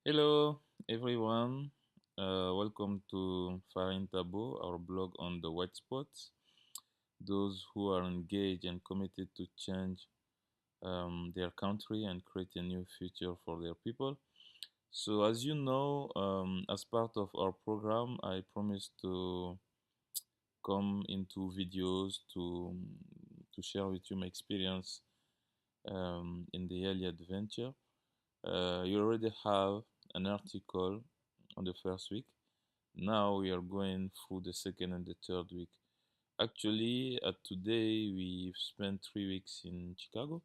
Hello, everyone. Welcome to Farin Tabo, our blog on the white spots. Those who are engaged and committed to change their country and create a new future for their people. So, as you know, as part of our program, I promised to come into videos to share with you my experience in the early adventure. You already have an article on the first week. Now we are going through the second and the third week. Actually, today we've spent 3 weeks in Chicago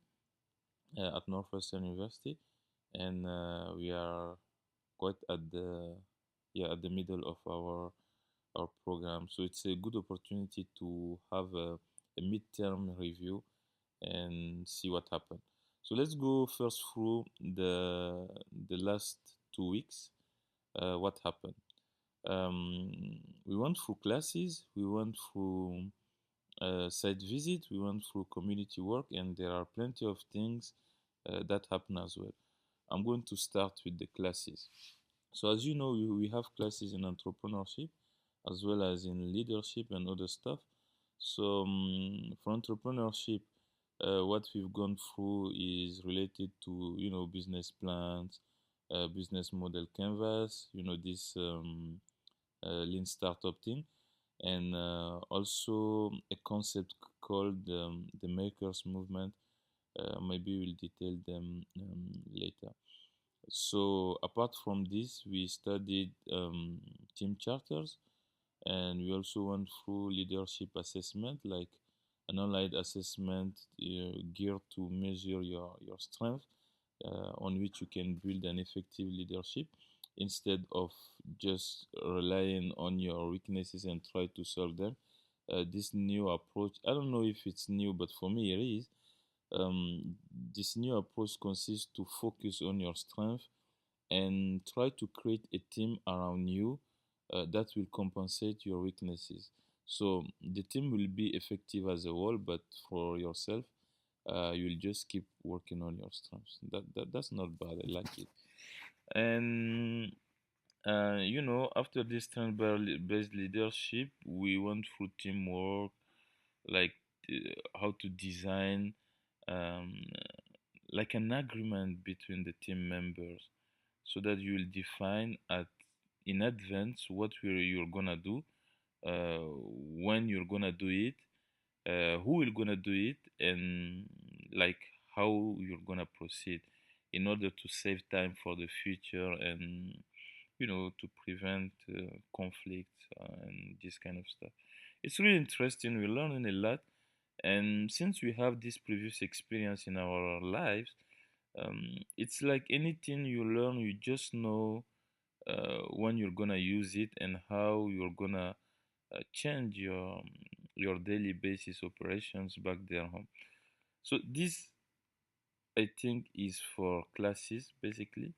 at Northwestern University, and we are quite at the middle of our program. So it's a good opportunity to have a midterm review and see what happened. So let's go first through the last 2 weeks. What happened? We went through classes, we went through site visit, we went through community work, and there are plenty of things that happen as well. I'm going to start with the classes. So, as you know, we have classes in entrepreneurship as well as in leadership and other stuff. So, for entrepreneurship, what we've gone through is related to business plans, business model canvas, this lean startup thing, and also a concept called the makers movement. Maybe we'll detail them later. So apart from this, we studied team charters, and we also went through leadership assessment, like an online assessment geared to measure your strength, on which you can build an effective leadership instead of just relying on your weaknesses and try to solve them. This new approach, I don't know if it's new, but for me it is. This new approach consists to focus on your strength and try to create a team around you that will compensate your weaknesses. So the team will be effective as a whole, but for yourself, you'll just keep working on your strengths. That's not bad. I like it. And after this strength-based leadership, we went through teamwork, like how to design um, like an agreement between the team members so that you will define at in advance what you're gonna do, when you're gonna do it, who will gonna do it, and like how you're gonna proceed in order to save time for the future and to prevent conflicts and this kind of stuff. It's really interesting. We're learning a lot, and since we have this previous experience in our lives, it's like anything you learn, you just know when you're gonna use it and how you're gonna change your daily basis operations back there home. So this, I think, is for classes basically.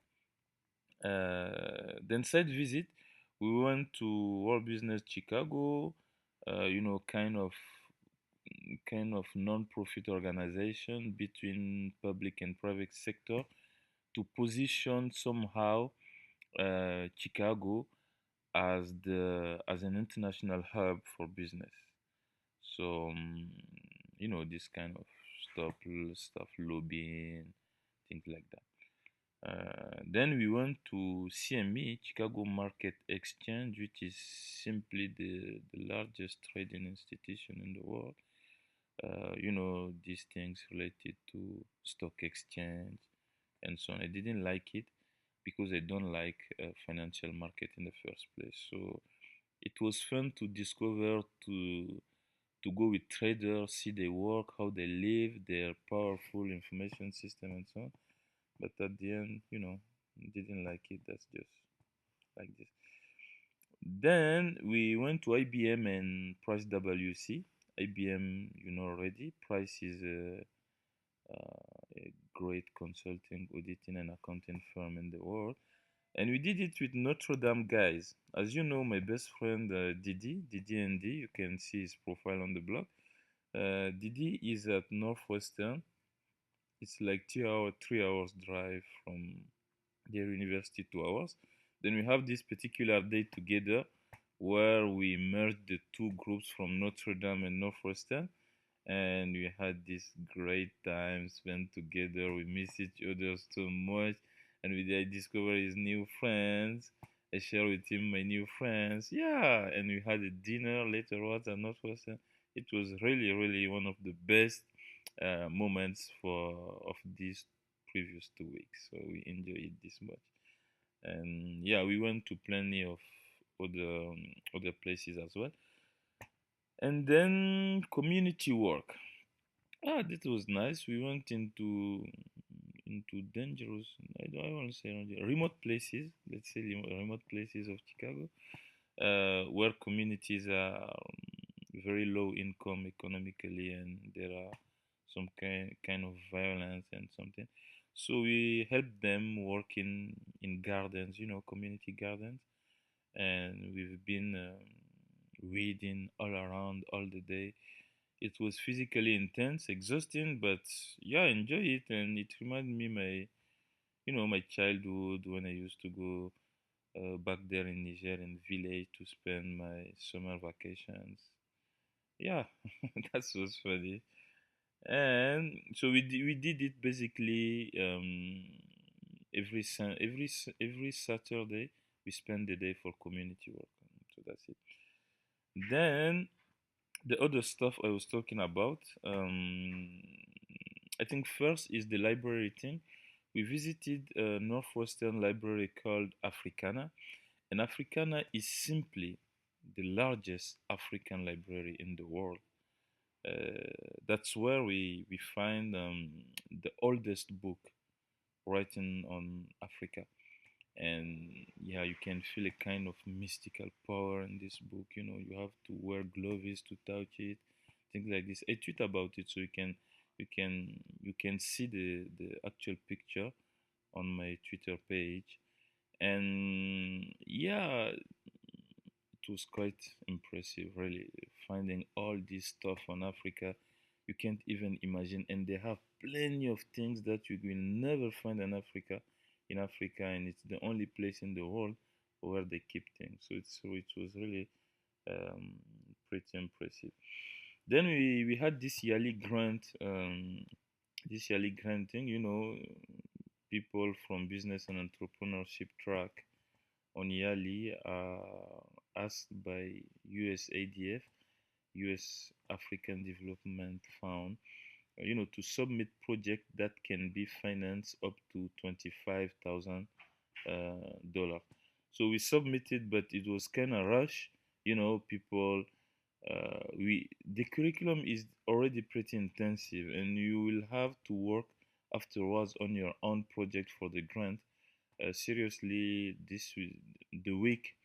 Then site visit, we went to World Business Chicago, kind of non-profit organization between public and private sector to position somehow Chicago as an international hub for business. So this kind of stuff, lobbying, things like that. Then we went to CME, Chicago Market Exchange, which is simply the largest trading institution in the world. These things related to stock exchange and so on. I didn't like it because I don't like financial market in the first place. So it was fun to discover to go with traders, see their work, how they live, their powerful information system and so on. But at the end, didn't like it. That's just like this. Then we went to IBM and Price WC. IBM, already. Price is a great consulting, auditing, and accounting firm in the world. And we did it with Notre Dame guys. As you know, my best friend Didi and D, you can see his profile on the blog. Didi is at Northwestern. It's like 3 hours drive their university to ours. Then we have this particular day together where we merged the two groups from Notre Dame and Northwestern, and we had this great time spent together. We miss each other so much, and I discovered his new friends. I share with him my new friends. Yeah, and we had a dinner later on at Northwestern. It was really, really one of the best moments for of these previous 2 weeks. So we enjoyed it this much, and yeah, we went to plenty of other places as well. And then community work. Ah, that was nice. We went into dangerous. I don't want to say remote places. Let's say remote places of Chicago, where communities are very low income economically, and there are some kind of violence and something. So we help them work in gardens, community gardens, and we've been weeding all around all the day. It was physically intense, exhausting, but yeah, I enjoy it, and it reminded me my childhood when I used to go back there in Niger in village to spend my summer vacations. Yeah, that was funny. And so we did it basically every Saturday. We spend the day for community work. So that's it. Then the other stuff I was talking about, I think first is the library thing. We visited a Northwestern library called Africana, and Africana is simply the largest African library in the world. That's where we find the oldest book written on Africa. And yeah, you can feel a kind of mystical power in this book. You have to wear gloves to touch it, things like this. I tweet about it so you can see the actual picture on my Twitter page. And yeah, it was quite impressive, really, finding all this stuff on Africa. You can't even imagine, and they have plenty of things that you will never find in Africa, and it's the only place in the world where they keep things. So it was really um, pretty impressive. Then we had this yearly grant thing. People from business and entrepreneurship track on yearly asked by USADF, US African Development Fund, to submit project that can be financed up to $25,000. So we submitted, but it was kind of rush. People. We The curriculum is already pretty intensive, and you will have to work afterwards on your own project for the grant. Seriously, the week,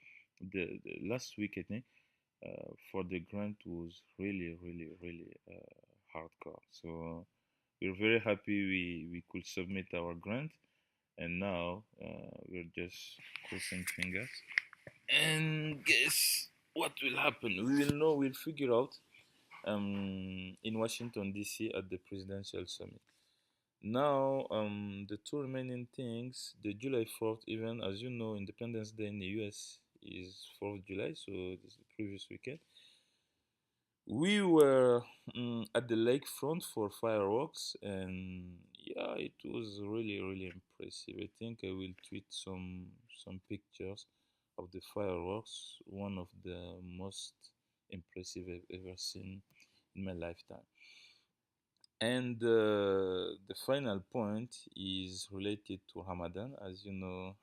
the last week, I think, for the grant was really, really, really hardcore. So we're very happy we could submit our grant, and now we're just crossing fingers. And guess what will happen? We will know. We'll figure out in Washington D.C. at the presidential summit. Now, the two remaining things, the July 4th, even as you know, Independence Day in the US is 4th July, so this is the previous weekend. We were at the lakefront for fireworks, and yeah, it was really, really impressive. I think I will tweet some pictures of the fireworks, one of the most impressive I've ever seen in my lifetime. And the final point is related to Ramadan. As you know,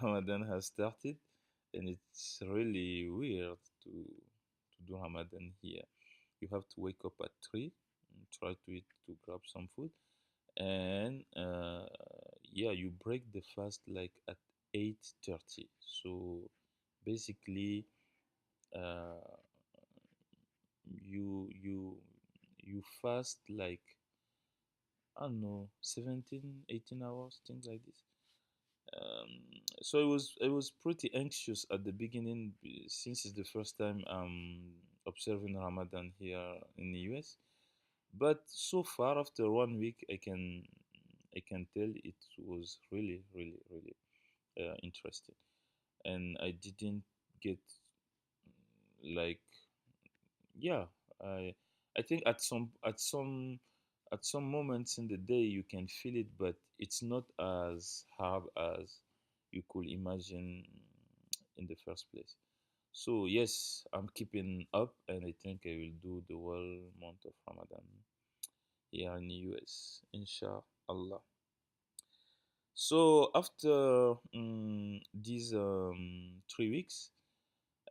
Ramadan has started, and it's really weird to do Ramadan here. You have to wake up at 3, and try to eat to grab some food, and yeah, you break the fast like at 8:30. So basically, uh, you fast like, I don't know, 17, 18 hours, things like this. Um, so I was pretty anxious at the beginning, since it's the first time I'm observing Ramadan here in the US. But so far, after one week, I can tell it was really, really, really interesting, and I didn't get like, yeah, I I think at some moments in the day you can feel it, but it's not as hard as you could imagine in the first place. So yes, I'm keeping up, and I think I will do the whole month of Ramadan here in the US, inshallah. So after these 3 weeks,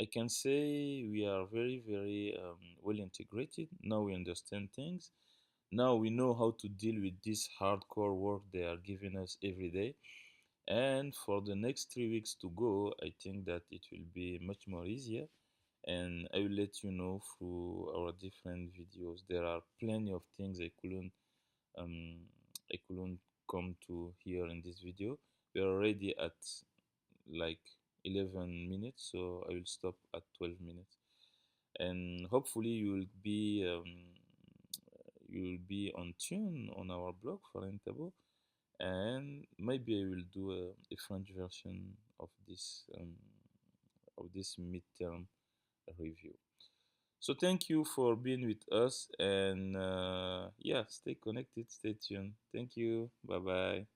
I can say we are very, very well integrated. Now we understand things. Now we know how to deal with this hardcore work they are giving us every day. And for the next 3 weeks to go, I think that it will be much more easier. And I will let you know through our different videos. There are plenty of things um, I couldn't come to here in this video. We are already at like 11 minutes, so I will stop at 12 minutes. And hopefully you will be on tune on our blog for Intabo, and maybe I will do a French version of this midterm review. So thank you for being with us, and yeah, stay connected, stay tuned. Thank you. Bye bye.